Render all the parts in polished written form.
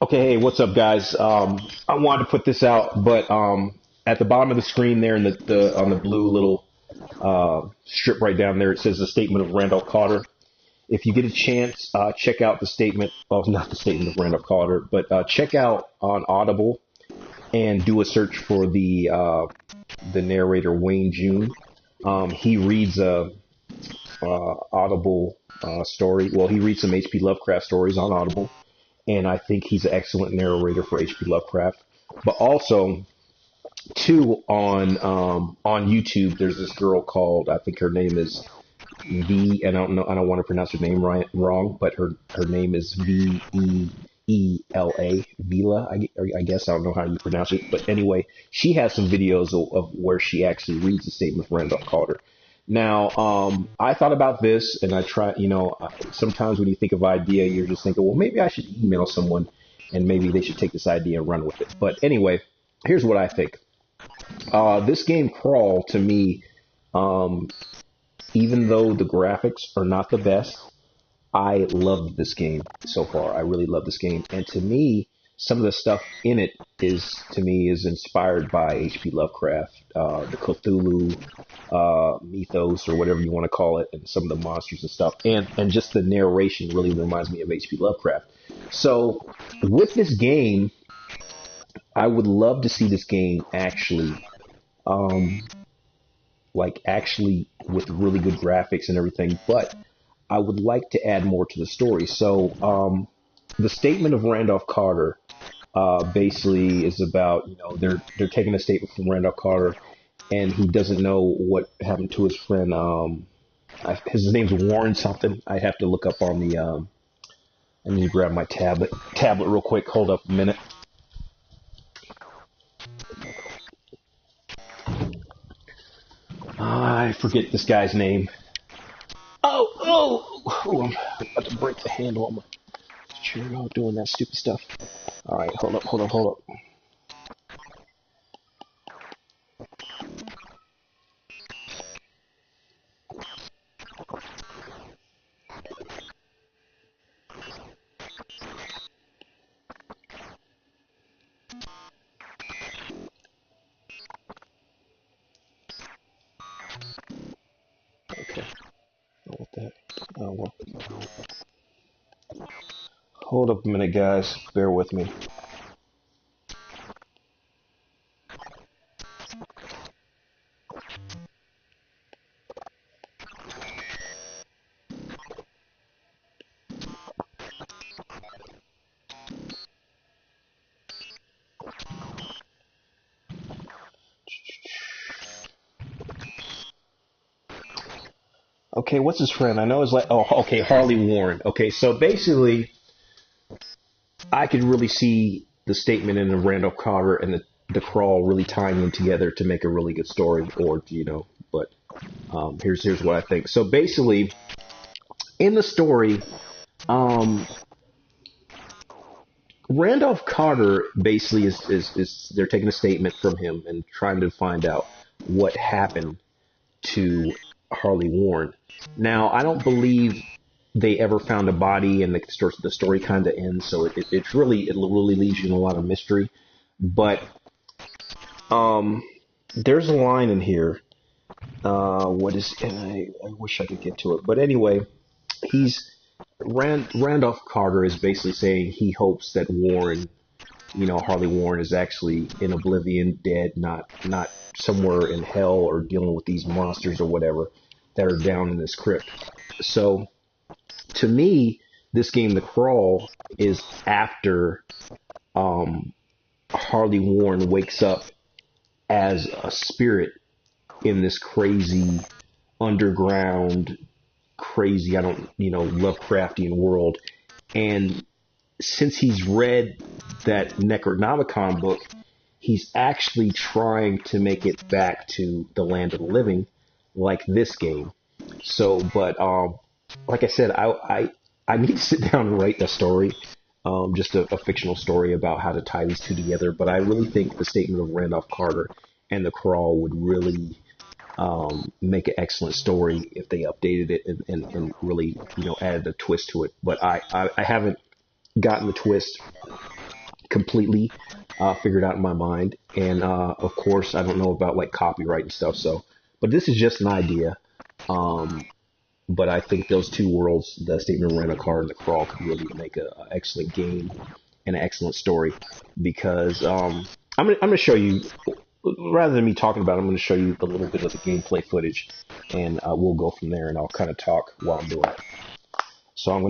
Okay, hey, what's up, guys? I wanted to put this out, but at the bottom of the screen there, in the on the blue little strip right down there, it says the statement of Randolph Carter. If you get a chance, check out the statement. Well, not the statement of Randolph Carter, but check out on Audible and do a search for the narrator Wayne June. He reads a Audible story. Well, he reads some H.P. Lovecraft stories on Audible, and I think he's an excellent narrator for H.P. Lovecraft. But also, too, on YouTube, there's this girl called, I think her name is V, and I don't want to pronounce her name wrong, but her name is Vela, Vila, I guess. I don't know how you pronounce it, but anyway, she has some videos of where she actually reads the statement of Randolph Carter. Now, I thought about this, and I try, sometimes when you think of idea, you're just thinking, well, maybe I should email someone, and maybe they should take this idea and run with it. But anyway, here's what I think. This game, Crawl, to me, even though the graphics are not the best, I love this game so far. I really love this game. And to me, some of the stuff in it is inspired by H.P. Lovecraft, the Cthulhu mythos, or whatever you want to call it, and some of the monsters and stuff. And just the narration really reminds me of H.P. Lovecraft. So with this game, I would love to see this game actually with really good graphics and everything, but I would like to add more to the story. So the statement of Randolph Carter basically is about, they're taking a statement from Randolph Carter, and he doesn't know what happened to his friend. His name's Warren something. I have to look up on the. I need to grab my tablet real quick. Hold up a minute. I forget this guy's name. Oh, I'm about to break the handle on my chair. Doing that stupid stuff. All right, hold up. Okay. What the heck? Oh, well. Hold up a minute, guys. Bear with me. Okay, what's his friend? I know his okay, Harley Warren. Okay, so basically, I could really see the statement in the Randolph Carter and the Crawl really tying them together to make a really good story, but here's what I think. So basically, in the story, Randolph Carter basically is they're taking a statement from him and trying to find out what happened to Harley Warren. Now, I don't believe they ever found a body, and the story kind of ends. So it really leaves you in a lot of mystery. But there's a line in here. I wish I could get to it. But anyway, Randolph Carter is basically saying he hopes that Warren, Harley Warren, is actually in oblivion, dead, not somewhere in hell or dealing with these monsters or whatever that are down in this crypt. So, to me, this game, The Crawl, is after Harley Warren wakes up as a spirit in this crazy underground, Lovecraftian world. And since he's read that Necronomicon book, he's actually trying to make it back to the land of the living, like this game. So, but like I said, I need to sit down and write a story, just a fictional story about how to tie these two together. But I really think the statement of Randolph Carter and The Crawl would really make an excellent story if they updated it and really, added a twist to it. But I haven't gotten the twist completely figured out in my mind. And of course, I don't know about like copyright and stuff. So, but this is just an idea. But I think those two worlds, the Statement of Randall Carter and the Crawl, could really make an excellent game and an excellent story. Because I'm gonna show you, rather than me talking about it, I'm gonna show you a little bit of the gameplay footage, and we'll go from there. And I'll kind of talk while I'm doing it. So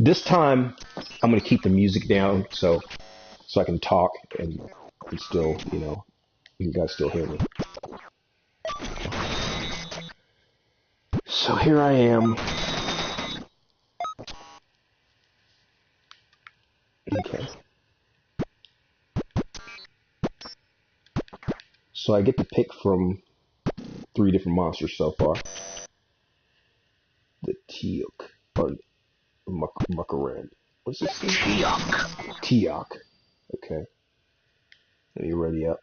this time I'm gonna keep the music down so I can talk and still, you guys still hear me. So here I am. Okay. So I get to pick from 3 different monsters so far. The Teok, or Muckaran. What's this thing? Teok. Okay. Let me ready up.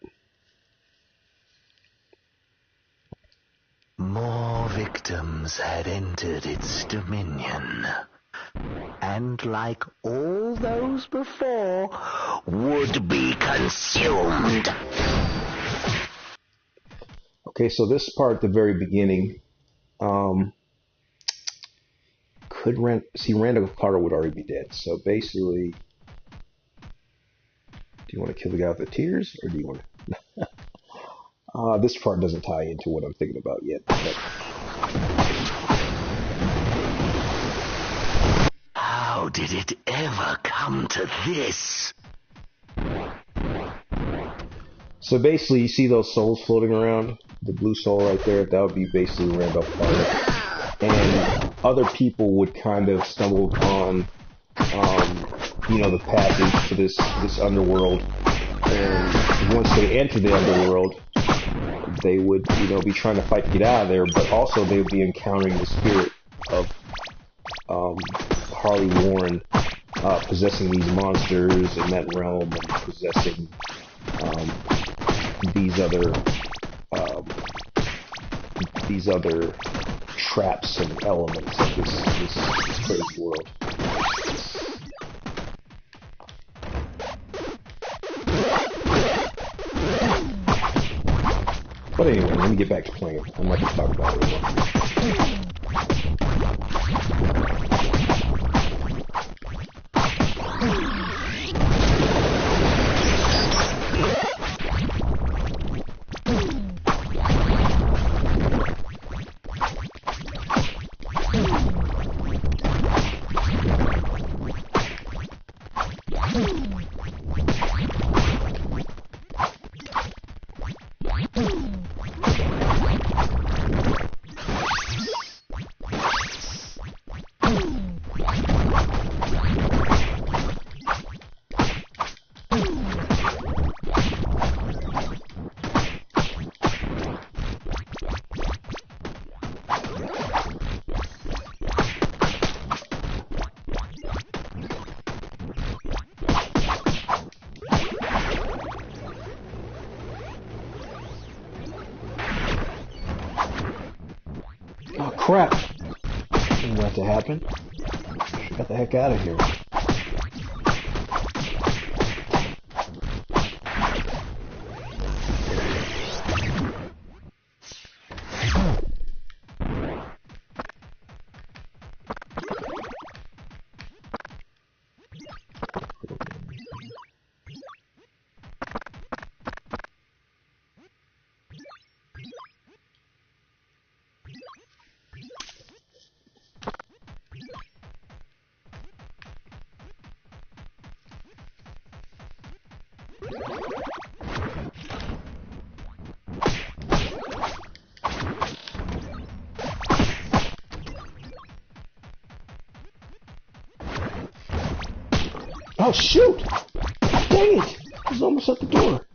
More victims had entered its dominion, and like all those before, would be consumed. Okay, so this part at the very beginning, Randall Carter would already be dead. So basically, do you want to kill the guy with the tears, or do you want to? This part doesn't tie into what I'm thinking about yet. But... How did it ever come to this? So basically, you see those souls floating around? The blue soul right there, that would be basically Randall Carter. And other people would kind of stumble upon, the passage to this underworld. And once they enter the underworld, they would, be trying to fight to get out of there, but also they would be encountering the spirit of Harley Warren possessing these monsters in that realm, and possessing these other traps and elements of this crazy world. But anyway, let me get back to playing. I'm not going to talk about it anymore. Oh crap! Didn't want that to happen. Got the heck out of here. Oh shoot! Dang it! I was almost at the door.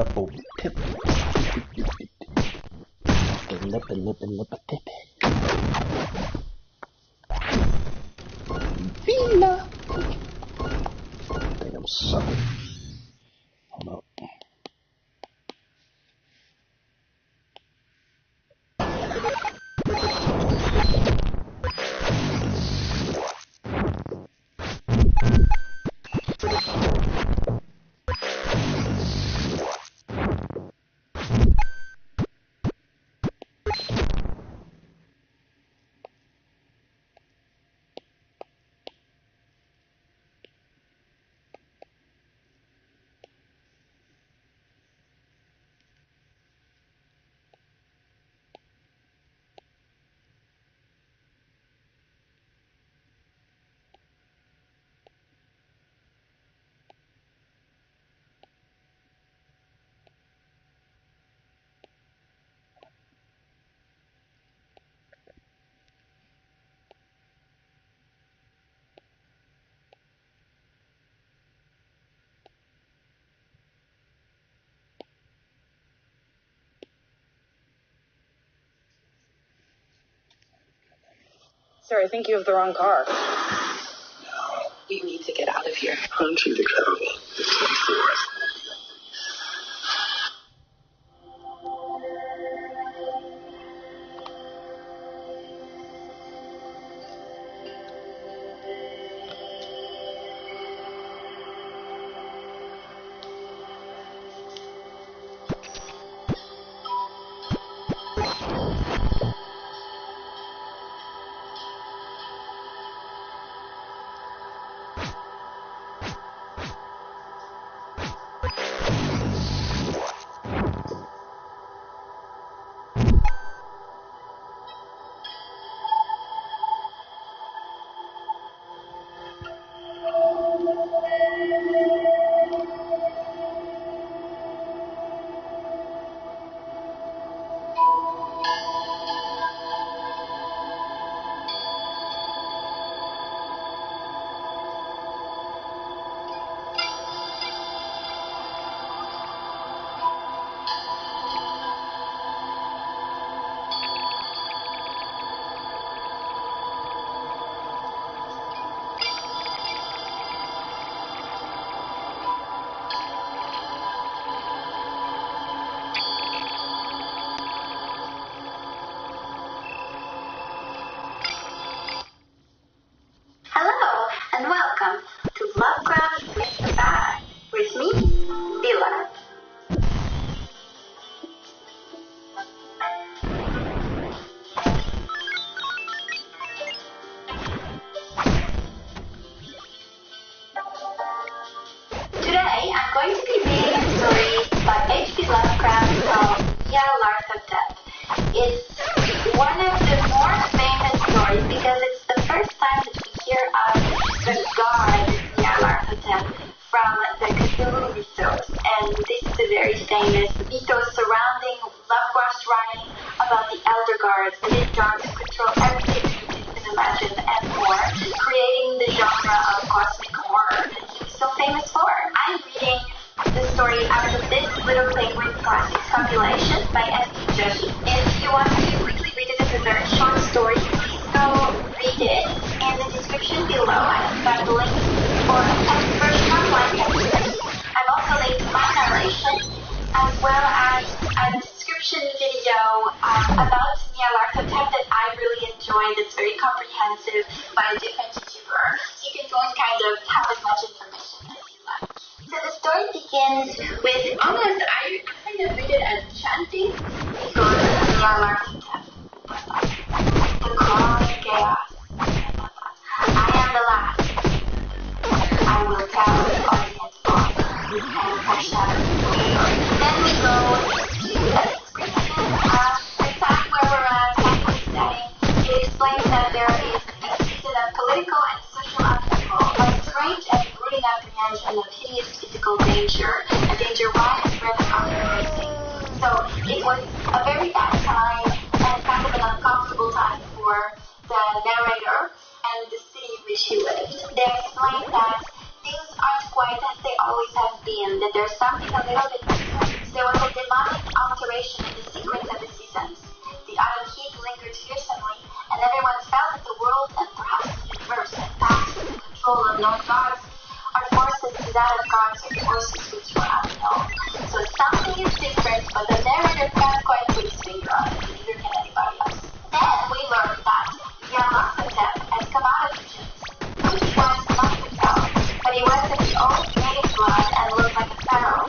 Lipple tip. Tip. Vila. I think I'm sucking. Hold up. Sir, I think you have the wrong car. No. You need to get out of here. Hunting the Caravan, the 24th. With me, Dylan. Today, I'm going to be reading a story by H.P. Lovecraft called Nyarlathotep. It's one of the more famous stories because it's the first time that we hear of the god Nyarlathotep from the Cthulhu mythos, and this is a very famous mythos surrounding Lovecraft's writing about the Elder Gods, the big dogs who control everything you can imagine and more, creating the genre of cosmic horror that he was so famous for. I'm reading the story out of this Little Penguin Classics compilation by S.P. Joshi. If you want to quickly read it as a very short story, please go read it in the description below. I've got the link for a version of one episode. I've also linked my narration as well as a description video about Nyarlathotep that I really enjoyed. It's very comprehensive by a different YouTuber. So you can go and kind of have as much information as you like. So the story begins with almost, I kind of read it as chanting because Nyarlathotep. The crawling chaos. I am the last. I will tell the audience all and foreshadow. Then we go to a description of the time where we're at, time setting. It explains that there is a season of political and social upheaval, a strange and brooding apprehension of hideous physical danger, a danger widespread and often-increasing. So it was a very bad time and kind of an uncomfortable time for the narrator and the city in which he lived. They explain that things aren't quite as they always have been, that there's something a little bit different. There was a demonic alteration in the sequence of the seasons. The autumn heat lingered fearsomely, and everyone felt that the world and perhaps the universe had passed from the control of known gods or forces to that of gods or forces which were unknown. So something is different, but the narrator can't quite put his finger on it, neither can anybody else. Then we learned that Nyarlathotep had come out of Egypt. Who he was, none could tell, but he was of the old native blood and looked like a pharaoh.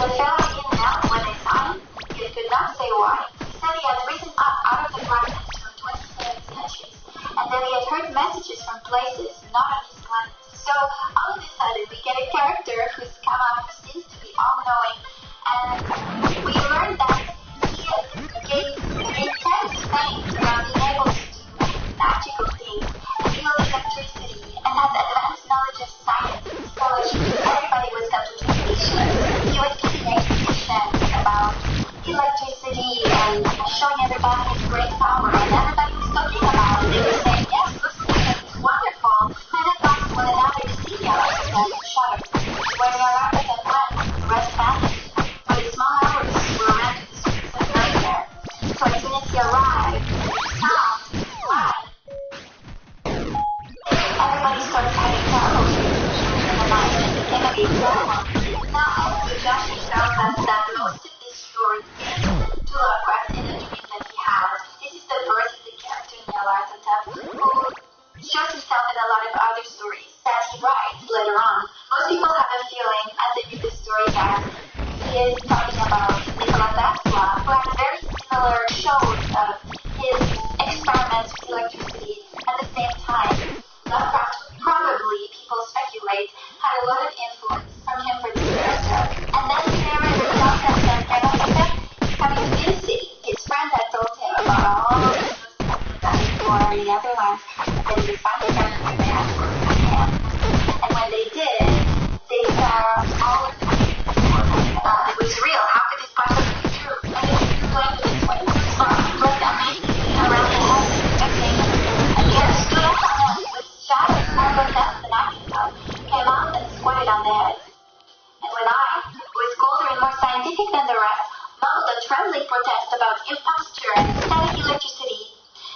The pharaoh didn't know when they saw him, yet could not say why. He said he had risen up out of the blackness from 27 centuries, and that he had heard messages from places not on his planet. So all of a sudden we get a character who's come up, who seems to be all-knowing, and we learn that he gave intense fame around being able to do magical things, feel electricity, and has advanced knowledge of science and astrology. Everybody was completely speechless. He was giving expositions about electricity and showing everybody his great power, and everybody was talking about it. They were saying, yes, listen, it's wonderful. And I thought one another to see Nyarlathotep and shuddered. Where Nyarlathotep went, the rest vanished. For the small hours were rendered the streets of nightmare. So as soon as he arrived, sound, light, everybody started having terrible dreams in the night and became a big problem. Now, also Joshi tells us that most of these stories begin to Lovecraft in a dream that he had. This is the birth of the character Nyarlathotep, who shows himself in a lot of other stories that he writes later on. Most people have a feeling, as they read the story, that he is talking about Nikola Tesla, who had very similar shows of his experiments with electricity. At the same time, Lovecraft probably, people speculate, had a lot of influence from him for this character. And then the narrator tells us that Nyarlathotep is coming to this city. His friend had told him about all of this war in the Netherlands, and they finally got to they had to work with him. And when they did, they found all of it. It was real. How could this possibly be true? And they explained it this way. Blood amazingly around the head, everything. And the earth stood up on them with shadows more than death than I can tell, came out and squatted on the head. And when I, who is colder and more scientific than the rest, mumbled a trembling protest about imposture and static electricity,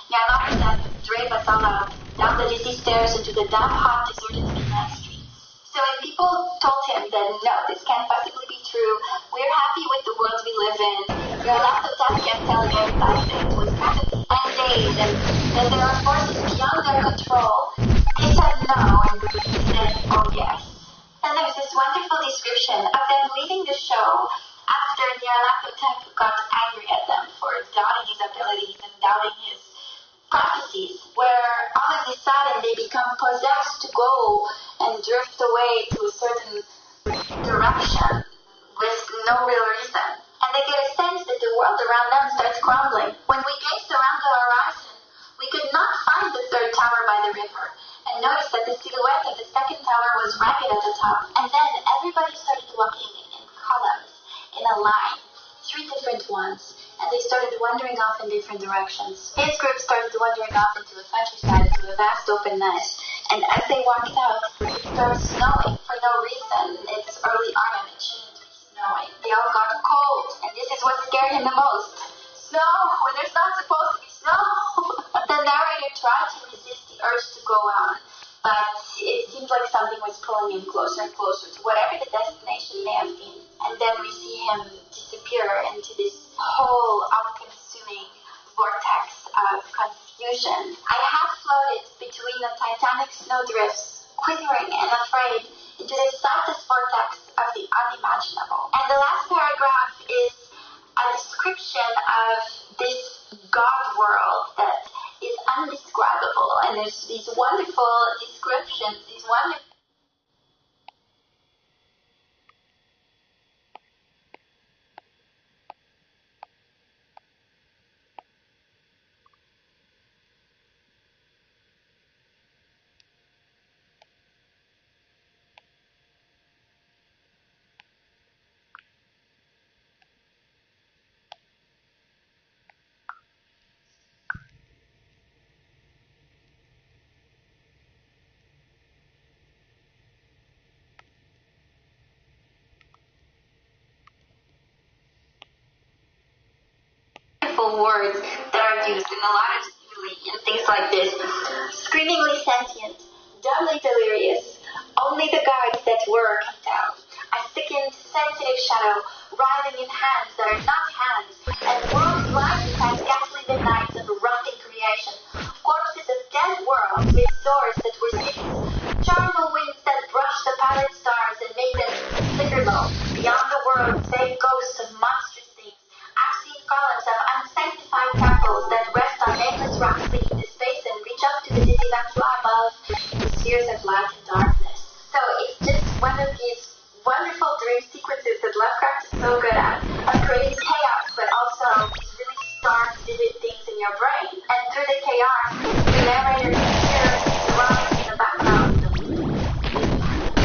Nyarlathotep drave us all out, down the dizzy stairs into the damp, hot, deserted midnight streets. So when people told him that no, this can't possibly be true, we're happy with the world we live in, Nyarlathotep kept telling everybody that it was kind of the end days and that there are forces beyond their control. They said no, and we said, oh yes. And there's this wonderful description of them leaving the show after Nyarlathotep got angry at them for doubting his abilities and doubting his prophecies, where all of a sudden they become possessed to go and drift away to a certain direction with no real reason. And they get a sense that the world around them starts crumbling. When we gazed around the horizon, we could not find the third tower by the river, and noticed that the silhouette of the second tower was ragged at the top. And then everybody started walking in columns, in a line, 3 different ones, and they started wandering off in different directions. His group started wandering off into the countryside, into a vast openness, and as they walked out, it started snowing for no reason. It's early autumn, it shouldn't be snowing. They all got cold, and this is what scared him the most. Snow, when there's not supposed to be snow! The narrator tried to resist the urge to go on, but it seemed like something was pulling him closer and closer to whatever the destination may have been. And then we see him disappear into this whole all-consuming vortex of confusion. I have floated between the titanic snowdrifts, quivering and afraid, into the softest vortex of the unimaginable. And the last paragraph is a description of this God world that is undescribable. And there's these wonderful descriptions, these wonderful beautiful words that are used in a lot of simile and things like this. Screamingly sentient, doubly delirious, only the guards that were can tell. A sickened, sensitive shadow, writhing in hands that are not hands, and worlds lying inside ghastly midnights of rotting creation. Corpses of dead worlds with swords that were cities. Charnel winds that brush the pallid stars and make them flicker low. Beyond the world, vague ghosts of monstrous things. Obscene columns of unsanctified temples that rest on nameless rocks beneath the space and reach up to the dizzy vapor above in spheres of light and darkness. So it's just one of these wonderful dream sequences that Lovecraft is so good at, of creating chaos, but also these really stark, vivid things in your brain. And through the chaos, the narrator hears the drums in the background,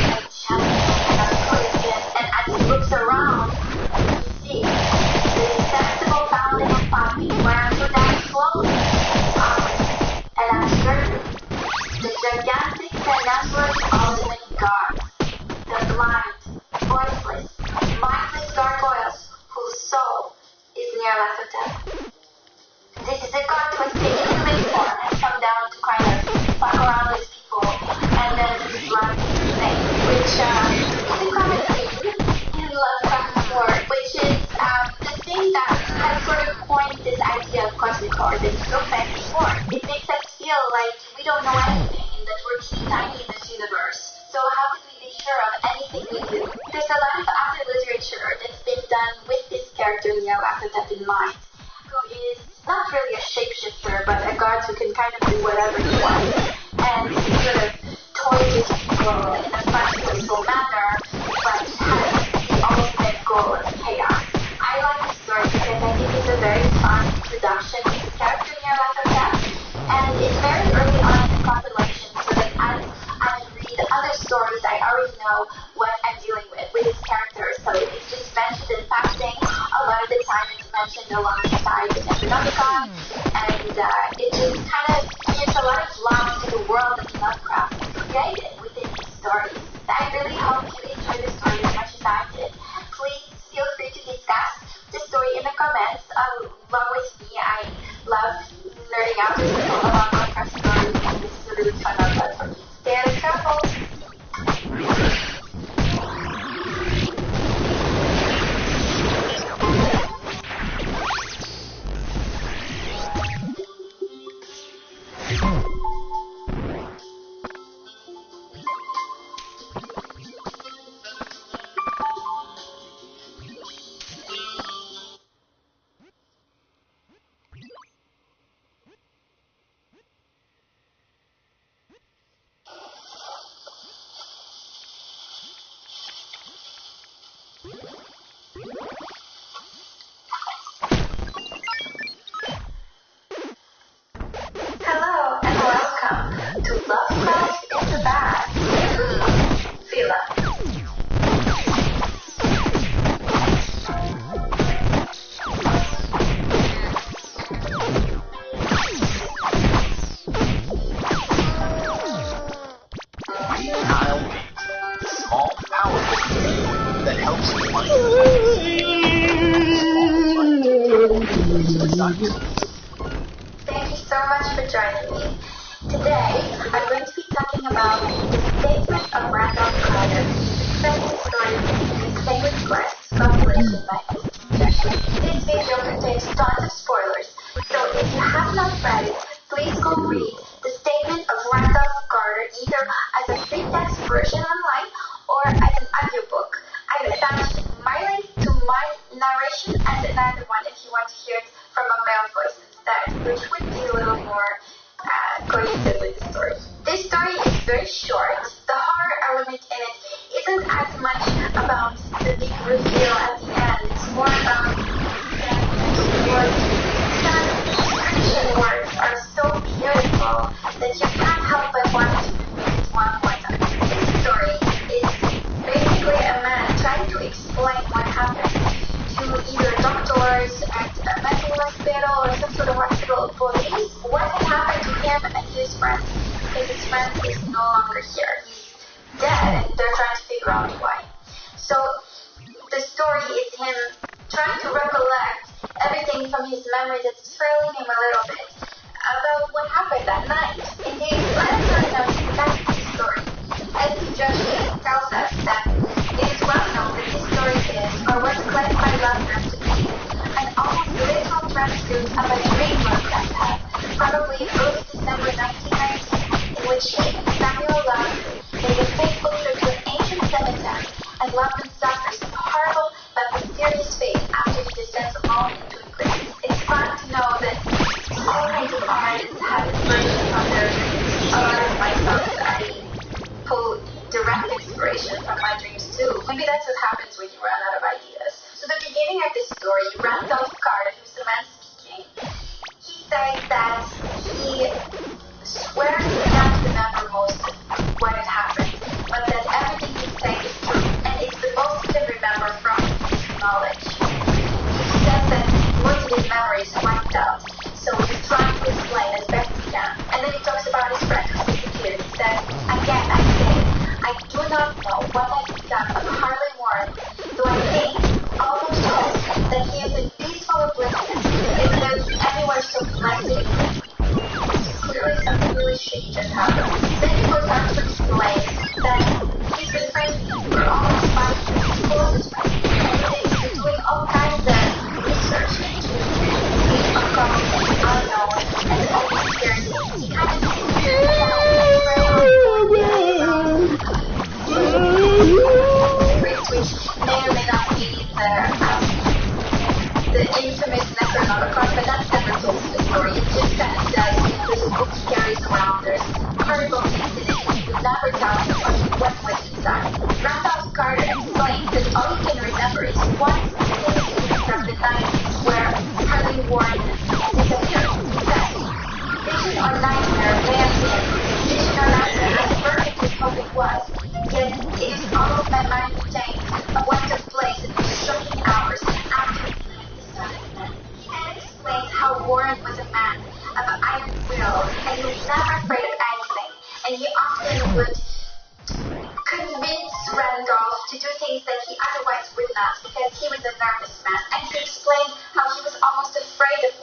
and shadows, and as he looks around, he sees the insensible fountain of piping ran through that slowly, and uncertain, the gigantic Peninsular ultimate guard, the blind, voiceless, mindless gargoyles whose soul is near Nyarlathotep. This is a god who has taken human form and come down to kind of fuck around with people and then be blind thing, which is a common theme in Lovecraft's work, which is the thing that has sort of coined this idea of cosmic horror that is so fancy for. It makes us feel like we don't know anything and that we're teeny tiny in this universe. So how could we be sure of anything we do? There's a lot of other literature that's been done with this character Nyarlathotep in mind, who is not really a shapeshifter, but a god who can kind of do whatever he wants, and sort of toys with people in a fun, playful manner, but has the ultimate goal of chaos. I like the story because I think it's a very fun introduction to the character Nyarlathotep, and it's very early on in the compilation, so that as I read other stories, I already know what I'm dealing with his character, so it's just mentioned in passing. A lot of the time it's mentioned alongside the Necronomicon, and it just kind of gives a lot of love to the world that Lovecraft created within his stories. I really hope you enjoy the story as much as I did. Please feel free to discuss the story in the comments along with me. I love nerding out with people about Lovecraft stories, and this is a really fun outlet for me. Stay out of trouble. Hello and welcome to Lovecraft in the Bag with Phila. Small, powerful that helps you find Thank you so much for joining me. Today, I'm going to be talking about the statement of Randolph Carter, the second story in the Sacred Quest compilation by Arcticsmitty. This video contains tons of spoilers, so if you have not read it, please go read the statement of Randolph Carter either as a free text version online or as an audiobook. I've attached my link to my narration and another one if you want to hear it from a male voice instead, which would be a little more cohesive with the story. This story is very short. The horror element in it isn't as much about the big reveal at the end. It's more about the words. Christian words are so beautiful that you can't help but want to read one more time. This story is basically a man trying to explain what happened to either doctors at a mental hospital or some sort of hospital police, what had happened to him and his friends, because his friend is no longer here. He's dead, and they're trying to figure out why. So the story is him trying to recollect everything from his memories is trailing him a little bit about what happened that night. Indeed, let us find out exactly the story. As Joshi tells us that it is well known that his story is, or was claimed by Lovecraft to be, an almost literal transcript of a dream Lovecraft had, probably early December 1919, in which he, Samuel Lovecraft, made a fateful trip to an ancient cemetery and loved and suffers a horrible but mysterious fate after he descends alone into a grave. It's fun to know that all kinds of artists have inspiration from their dreams. A lot of my songs, I pull direct inspiration from my dreams too. Maybe that's what happens when you run out of ideas. So the beginning of this story, Randolph Carter, who's the man speaking, he says that he swears he can't remember most of what had happened, but that everything he's saying is true, and it's the most he can remember from his knowledge. He says that most of his memory is wiped out, so he's trying to explain as best he can. And then he talks about his friend who disappeared. He says, again, I say, I do not know what has become of Harley Warren, though I think, almost hope, that he is in peaceful oblivion, if there's anywhere so blessed. Clearly something really shitty just happened. Then he goes on to explain that he's been friends for almost 5 years, closest friends, and he's been doing all kinds of research into the occult, unknown, and all these scary things. He kind of which may or may not be the infamous Necronomicon, but that's never told in the story. It just kind of says there's a book he carries around, there's horrible things in it, he could never tell you what was inside. Randolph Carter explains that all he can remember is one specific from the night where Harley Warren disappeared. He says, vision or nightmare may have been, vision or nightmare as perfect as hope it was, yet it is all of my mind retained of what took place in those shocking hours after he then explains how Warren was a man of iron will, and he was never afraid of anything, and he often would convince Randolph to do things that he otherwise would not, because he was a nervous man, and he explained how he was almost afraid of